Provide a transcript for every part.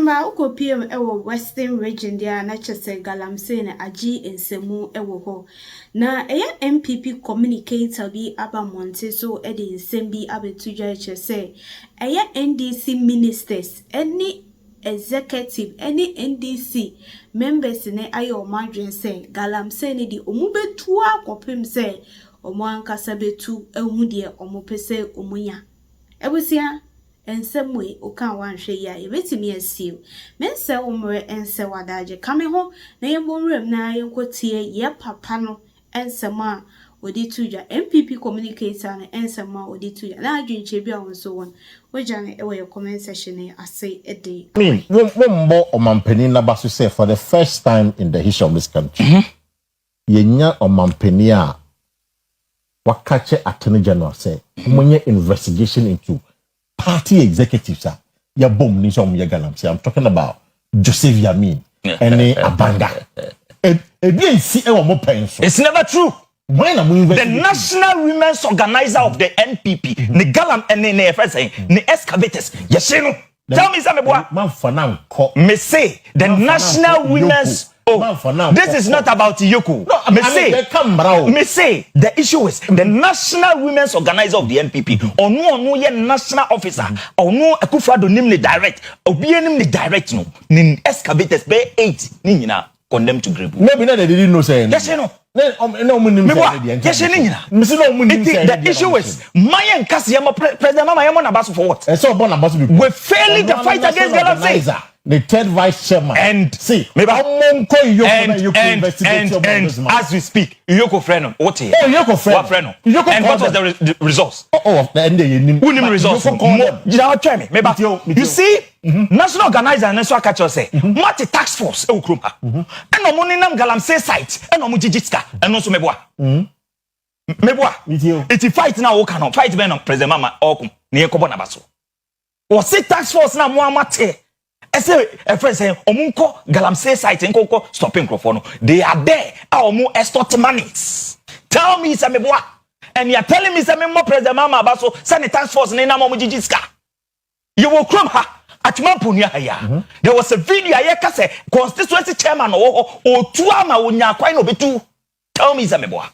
Mema uko PM ewo Western Region dia na chese Galamsey na aji ensemu ewo ho. Na eya MPP communicator bi aba monte so ede ensem bi abetuja chese. Eya NDC ministers, any executive, any NDC members ne ayo madwen say Galamsey ne di omubetu akopem say omo ankasa betu ehu de omo pese omunya. Ebusia ensemwe oka wanhwe ya ebetimi asiu mense omre ense wadaje kame ho na yembonrem na yenkotie ye papa no ensema odi tuja MPP communicator na ensema odi tuja na adwinche bia wonso won wojane ewe comment section e ase ede wombo omampani na baso say for the first time in the history of this country yenya omampani a wakache attorney general say munye investigation into party executives are ya bomb ni some ya Galamsey. I'm talking about Joseph Yamin and Abanga. It's never true. The national women's organizer of the NPP, the Galam and the excavators. Yes, you know. Tell me something. Me say the national women's. Oh, this is not about Yoko. No, me say the issue is the national women's organizer of the NPP. Or no national officer. Or no Akufo-Addo name the direct. Or be name the direct no. Nin excavators pay 8. Nina condemned to grave. Maybe they didn't know saying. Yes, you know. The issue is Mayan Kasiyama President Mama Yamon Abasu for what? We're failing the fight against Galamsey. The third vice chairman. And see, and as we speak, Yoko Freno, what here? Oh, Yoko Freno. And what was the results? Oh, the end of results. You see, national organizer and national catcher say, Mati tax force, Ukruma, and no money nam Galamsey site, and no Mujitska, and also Meboa. Meboa, it's fight now, cannot fight men on President Mama Okum, near Kobonabaso. Or say tax force now, Muamate. I say a friend saying, Omunko, Galamsey site, and Coco, stopping Crofono. They are there, our more extort monies. Tell me, Sameboa, and you're telling me, Samemo President Mama Baso, send a task force, and Namo Mujiska. You will crumb her at Mampunia. There was a video, I say, constituency chairman or 2 ama when you're quite obetu. Tell me, Sameboa.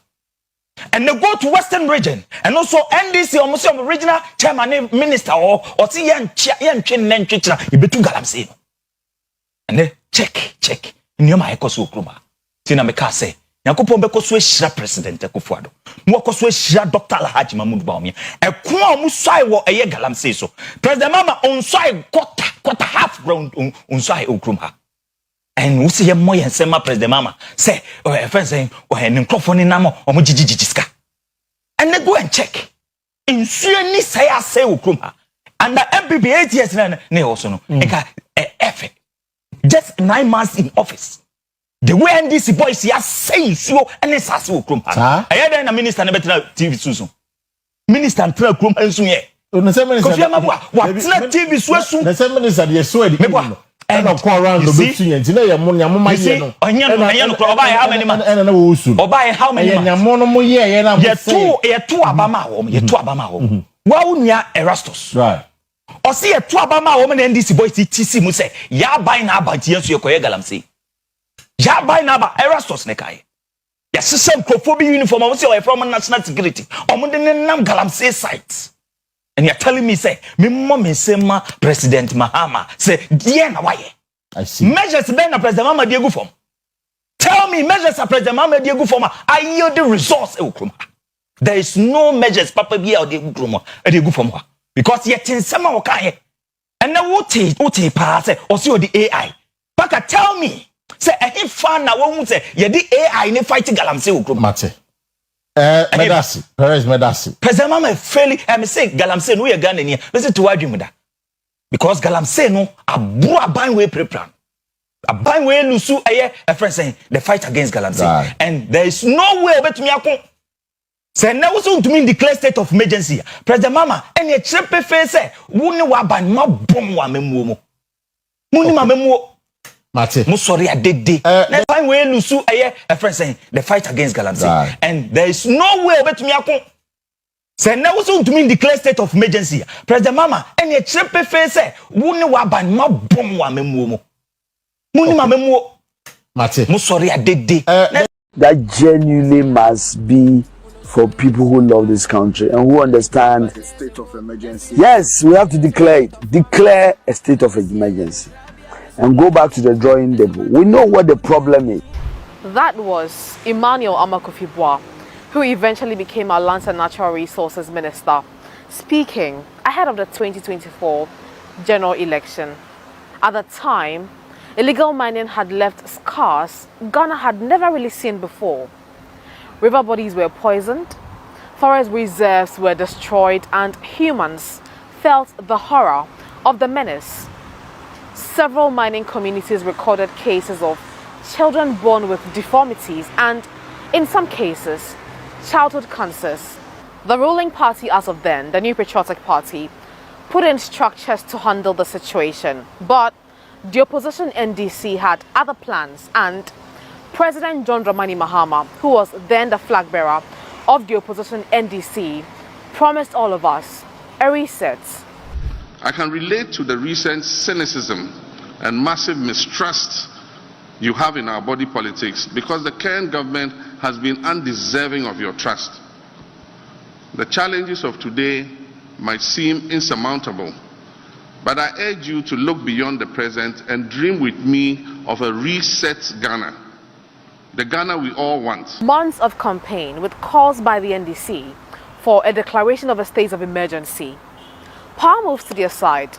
And they go to Western Region, and also NDC or Muslim regional chairman minister or see yan chin you be to Galamsey. And then check. In your my kosu kruma. Tina meka say, Yakupon Bekoswe Shira President Akufo-Addo. Mwakoswe Shira Dr. Alhaji Mahmoud Bawumia. E kwa musai wo eye Galamsey so. President Mama unsai quarter half round unsai ukruma. And we see more and say, President Mama say, oh, friend saying, oh, and microphone in Namo or Mujijiska. And they go and check. In Sueni say, I say, Ukruma. And the MPP 8 years, ne also no. Effect. Just 9 months in office. The way NDC boys here say, so, and it's as Ukruma. I had a minister never TV Susan. Minister and Trump and Sunye. What's not TV Susan? The same minister, yes, so and of course, around the between and today, how many two Abama, Waunia Erastus, right? Or see a 2 Abama woman and this boy TC Muse, ya by Naba, yes, your Galamsey. Ya by Naba, Erastus Nekai. Yes, some Crophobia uniform, also from national security, or Mundanam Galamsey sites. And you're telling me, say, me mom say ma President Mahama say, dear na why? I see. Measures ben na President Mahama Diego form. Tell me measures a President Mahama Diego form. I yield the resource Ukruma. There is no measures Papa Bia or Ukruma Diego form. Because yet in some okay. And now what pass or see the AI. Paka tell me, say a him fan na won't say ye the AI ne fighting Galamsey Ukruma. Medasi, Perez Medasi. President Mama fairly, I'm saying Galamsey no ye Ghana ni. Listen to what you mean. Because Galamsey no a buying way pre-plan. A buying way lusu a friend saying the fight against Galamsey. Right. And there is no way about me akon. Say now so to mean declare state of emergency. President Mama any chepe face say woni wa ban ma bom wa memuo mo. Muni ma memuo. Mate. Musori adede. The time we lusu a friend saying the fight against Galamsey. Right. And there is no way bet me akon. Say now so to mean declare state of emergency. President Mahama, any chepe face wuni wa ban ma bom wa memuo mo. Muni ma memuo. Mate. Mo sorry adede. That genuinely must be for people who love this country and who understand the state of emergency. Yes, we have to declare a state of emergency and go back to the drawing table. We know what the problem is. That was Emmanuel Amakofi-Boa, who eventually became our Lands and Natural Resources Minister, speaking ahead of the 2024 general election. At the time, illegal mining had left scars Ghana had never really seen before. River bodies were poisoned, forest reserves were destroyed, and humans felt the horror of the menace. Several mining communities recorded cases of children born with deformities and, in some cases, childhood cancers. The ruling party as of then, the New Patriotic Party, put in structures to handle the situation, but the opposition NDC had other plans, and President John Dramani Mahama, who was then the flag bearer of the opposition NDC, promised all of us a reset. I can relate to the recent cynicism and massive mistrust you have in our body politics because the current government has been undeserving of your trust. The challenges of today might seem insurmountable, but I urge you to look beyond the present and dream with me of a reset Ghana, the Ghana we all want. Months of campaign with calls by the NDC for a declaration of a state of emergency. Power moves to their side.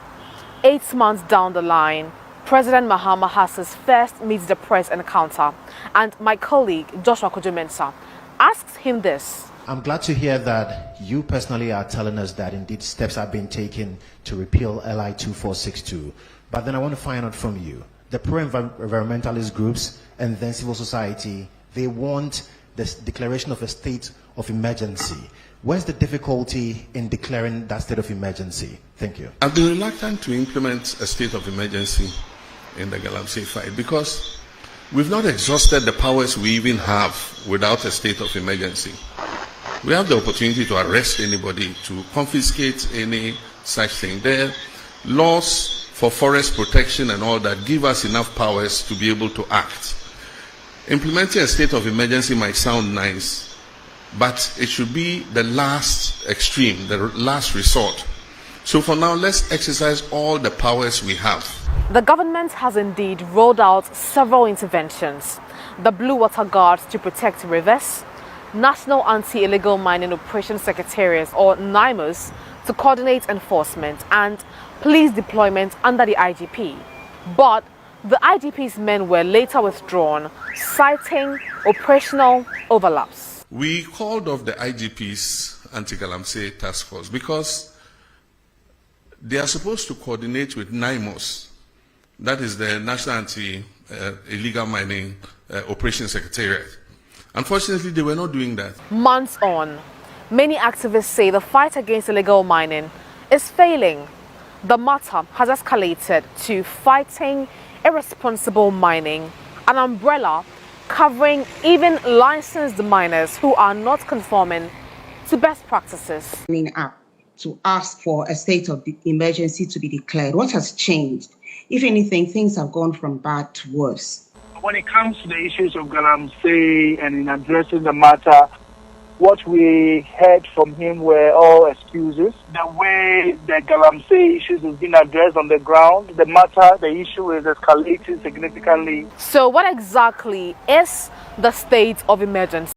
8 months down the line, President Mahama has his first meet the press encounter, and my colleague Joshua Kojo-Mensah asks him this. I'm glad to hear that you personally are telling us that indeed steps have been taken to repeal LI 2462. But then I want to find out from you, the pro-environmentalist groups and then civil society, they want this declaration of a state of emergency. Where's the difficulty in declaring that state of emergency? Thank you. I've been reluctant to implement a state of emergency in the Galamsey fight because we've not exhausted the powers we even have without a state of emergency. We have the opportunity to arrest anybody, to confiscate any such thing. There are laws for forest protection and all that give us enough powers to be able to act. Implementing a state of emergency might sound nice, but it should be the last extreme, the last resort. So for now, let's exercise all the powers we have. The government has indeed rolled out several interventions. The Blue Water Guards to protect rivers, National Anti-Illegal Mining Operations Secretariats or NIMOS to coordinate enforcement, and police deployment under the IGP. But the IGP's men were later withdrawn, citing operational overlaps. We called off the IGP's anti-Galamsey task force because they are supposed to coordinate with NIMOS, that is the National Anti-Illegal Mining Operations Secretariat. Unfortunately, they were not doing that. Months on, many activists say the fight against illegal mining is failing. The matter has escalated to fighting irresponsible mining, an umbrella covering even licensed miners who are not conforming to best practices. Up to ask for a state of emergency to be declared. What has changed? If anything, things have gone from bad to worse. When it comes to the issues of Galamsey and in addressing the matter, what we heard from him were all excuses. The way the Galamsey issues has been addressed on the ground, the issue is escalating significantly. So what exactly is the state of emergency?